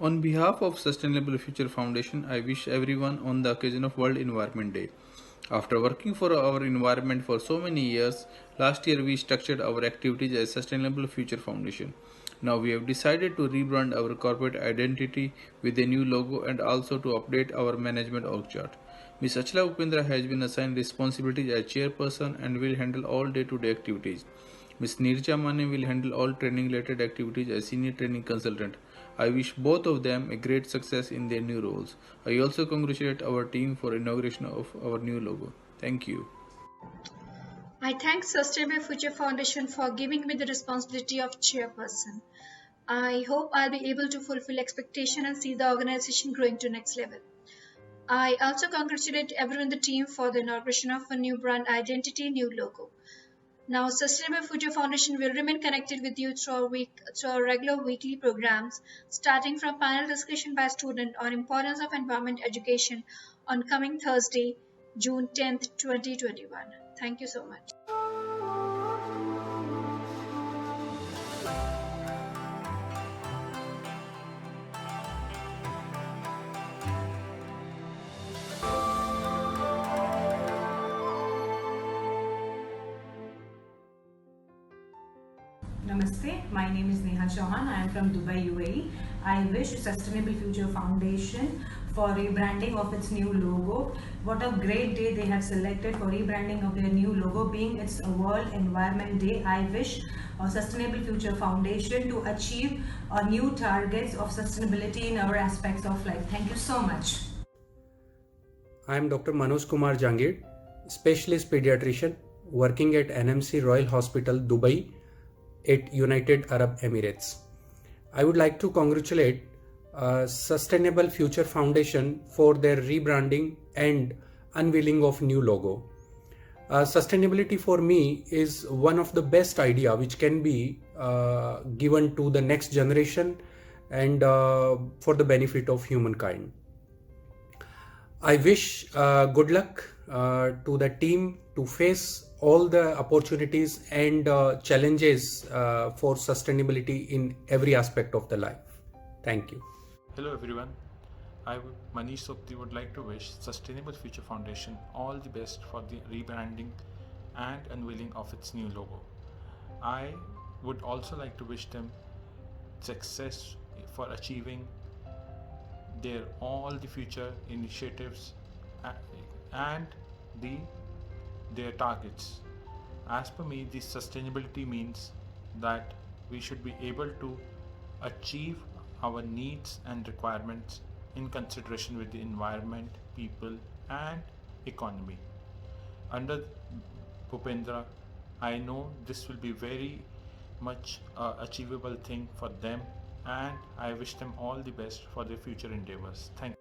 On behalf of Sustainable Future Foundation, I wish everyone on the occasion of World Environment Day. After working for our environment for so many years, last year we structured our activities as Sustainable Future Foundation. Now we have decided to rebrand our corporate identity with a new logo and also to update our management org chart. Ms. Achla Upendra has been assigned responsibilities as chairperson and will handle all day-to-day activities. Ms. Nirja Mane will handle all training related activities as senior training consultant. I wish both of them a great success in their new roles. I also congratulate our team for inauguration of our new logo. Thank you. I thank Sustainable Future Foundation for giving me the responsibility of chairperson. I hope I'll be able to fulfill expectation and see the organization growing to next level. I also congratulate everyone in the team for the inauguration of a new brand identity, new logo. Now, Sustainable Future Foundation will remain connected with you through our regular weekly programs, starting from panel discussion by students on importance of environment education on coming Thursday, June 10th, 2021. Thank you so much. Namaste, my name is Neha Chauhan. I am from Dubai, UAE. I wish Sustainable Future Foundation for rebranding of its new logo. What a great day they have selected for rebranding of their new logo, being it's a World Environment Day. I wish Sustainable Future Foundation to achieve new targets of sustainability in our aspects of life. Thank you so much. I am Dr. Manoj Kumar Jangir, specialist pediatrician working at NMC Royal Hospital, Dubai, at United Arab Emirates. I would like to congratulate Sustainable Future Foundation for their rebranding and unveiling of new logo. Sustainability for me is one of the best idea which can be given to the next generation and for the benefit of humankind. I wish good luck to the team to face all the opportunities and challenges for sustainability in every aspect of the life. Thank you. Hello everyone. Manish Sopti would like to wish Sustainable Future Foundation all the best for the rebranding and unveiling of its new logo. I would also like to wish them success for achieving their all the future initiatives and their targets. As per me, this sustainability means that we should be able to achieve our needs and requirements in consideration with the environment, people and economy. Under Bhupendra, I know this will be very much achievable thing for them, and I wish them all the best for their future endeavors. Thank you.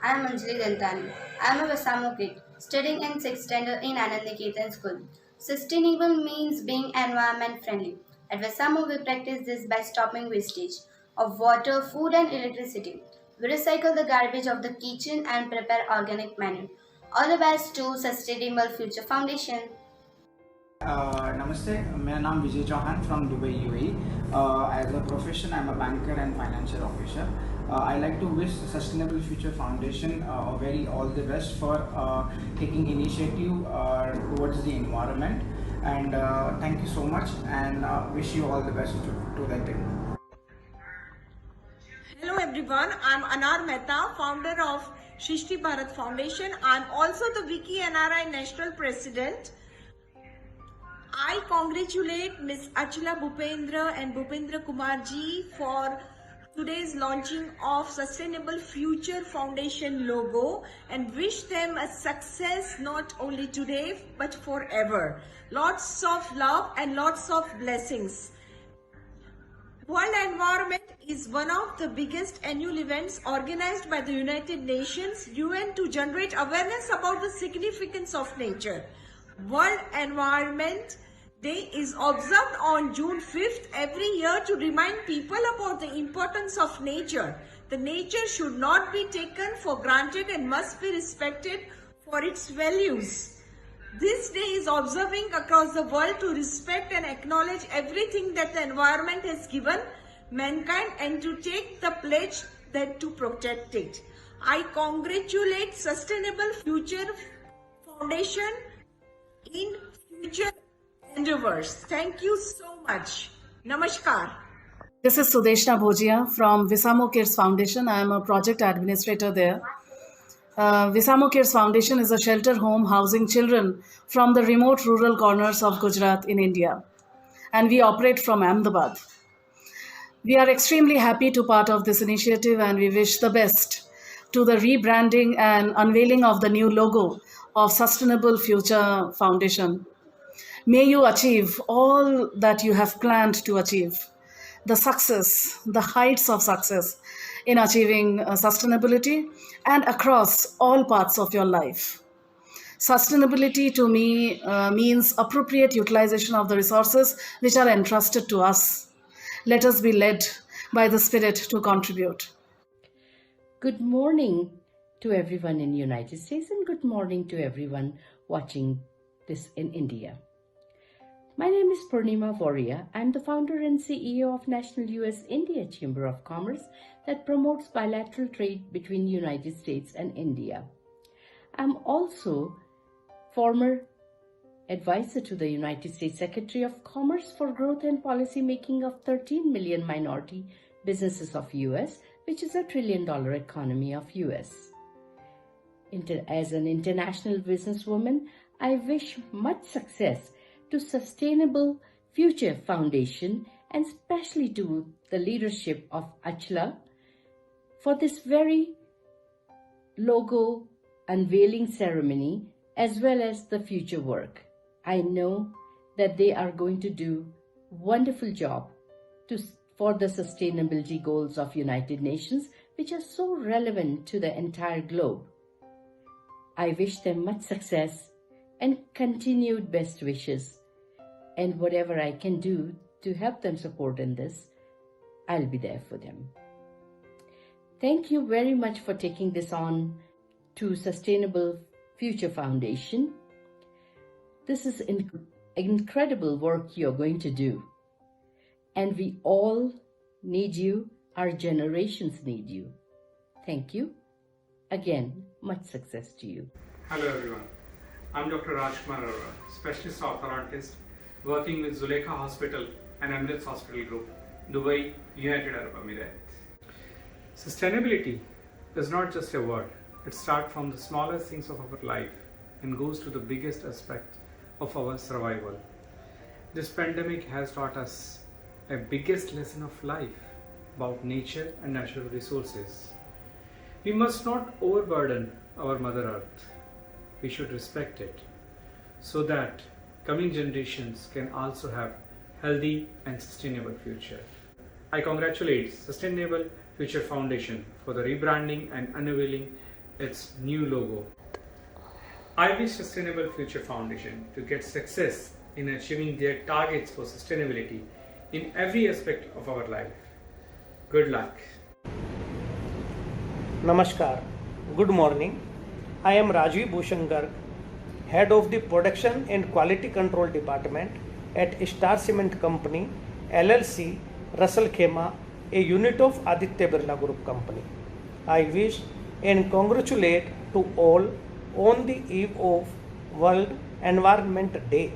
I am Anjali Dantani. I am a Vasamo kid studying in 6th standard in Anand Niketan School. Sustainable means being environment friendly. At Vasamo, we practice this by stopping wastage of water, food and electricity. We recycle the garbage of the kitchen and prepare organic manure. All the best to Sustainable Future Foundation. नमस्ते, मेरा नाम Vijay Chauhan from Dubai UAE. As a profession, I'm a banker and financial officer. I like to wish Sustainable Future Foundation all the best for taking initiative towards the environment, and thank you so much, and wish you all the best to that team. Hello everyone, I'm Anar Mehta, founder of Shrishti Bharat Foundation. I'm also the Wiki NRI National President. I congratulate Ms. Achla Bhupendra and Bhupendra Kumar ji for today's launching of Sustainable Future Foundation logo and wish them a success not only today but forever. Lots of love and lots of blessings. World Environment is one of the biggest annual events organized by the United Nations UN to generate awareness about the significance of nature. World Environment Day is observed on June 5th every year to remind people about the importance of nature. The nature should not be taken for granted and must be respected for its values. This day is observing across the world to respect and acknowledge everything that the environment has given mankind and to take the pledge than to protect it. I congratulate Sustainable Future Foundation in future endeavors. Thank you so much. Namaskar. This is Sudeshna Bhojia from Visamo Kids Foundation. I am a project administrator there. Visamo Kids Foundation is a shelter home housing children from the remote rural corners of Gujarat in India. And we operate from Ahmedabad. We are extremely happy to part of this initiative and we wish the best to the rebranding and unveiling of the new logo of Sustainable Future Foundation. May you achieve all that you have planned to achieve. The success, the heights of success in achieving sustainability and across all parts of your life. Sustainability to me means appropriate utilization of the resources which are entrusted to us. Let us be led by the spirit to contribute. Good morning to everyone in the United States and good morning to everyone watching this in India. My name is Purnima Voria. I'm the founder and CEO of National US-India Chamber of Commerce that promotes bilateral trade between the United States and India. I'm also former advisor to the United States Secretary of Commerce for Growth and Policy Making of 13 million minority businesses of US, which is a $1 trillion economy of US. As an international businesswoman, I wish much success to Sustainable Future Foundation and especially to the leadership of Achla for this very logo unveiling ceremony as well as the future work. I know that they are going to do a wonderful job for the sustainability goals of United Nations, which are so relevant to the entire globe. I wish them much success and continued best wishes. And whatever I can do to help them support in this, I'll be there for them. Thank you very much for taking this on to Sustainable Future Foundation. This is incredible work you're going to do. And we all need you. Our generations need you. Thank you. Again, much success to you. Hello everyone. I'm Dr. Rajkumar Arora, Specialist Orthodontist working with Zuleika Hospital and Emirates Hospital Group, Dubai, United Arab Emirates. Sustainability is not just a word. It starts from the smallest things of our life and goes to the biggest aspect of our survival. This pandemic has taught us a biggest lesson of life about nature and natural resources. We must not overburden our Mother Earth. We should respect it so that coming generations can also have healthy and sustainable future. I congratulate Sustainable Future Foundation for the rebranding and unveiling its new logo. I wish Sustainable Future Foundation to get success in achieving their targets for sustainability in every aspect of our life. Good luck. Namaskar. Good morning. I am Rajiv Bhushan Garg, Head of the Production and Quality Control Department at Star Cement Company, LLC, Russell Khema, a unit of Aditya Birla Group Company. I wish and congratulate to all on the eve of World Environment Day.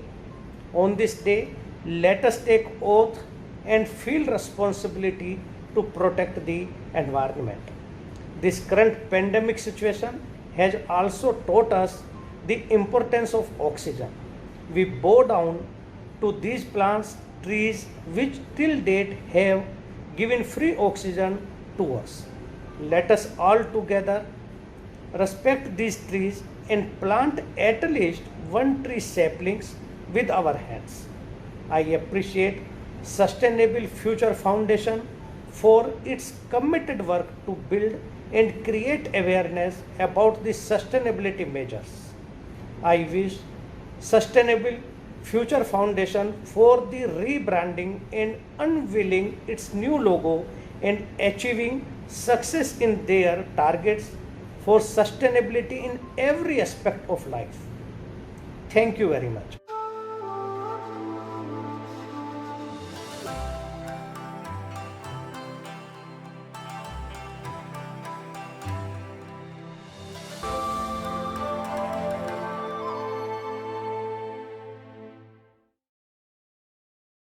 On this day, let us take oath and feel responsibility to protect the environment. This current pandemic situation has also taught us the importance of oxygen. We bow down to these plants, trees which till date have given free oxygen to us. Let us all together respect these trees and plant at least one tree saplings with our hands. I appreciate Sustainable Future Foundation for its committed work to build and create awareness about the sustainability measures. I wish Sustainable Future Foundation for the rebranding and unveiling its new logo and achieving success in their targets for sustainability in every aspect of life. Thank you very much.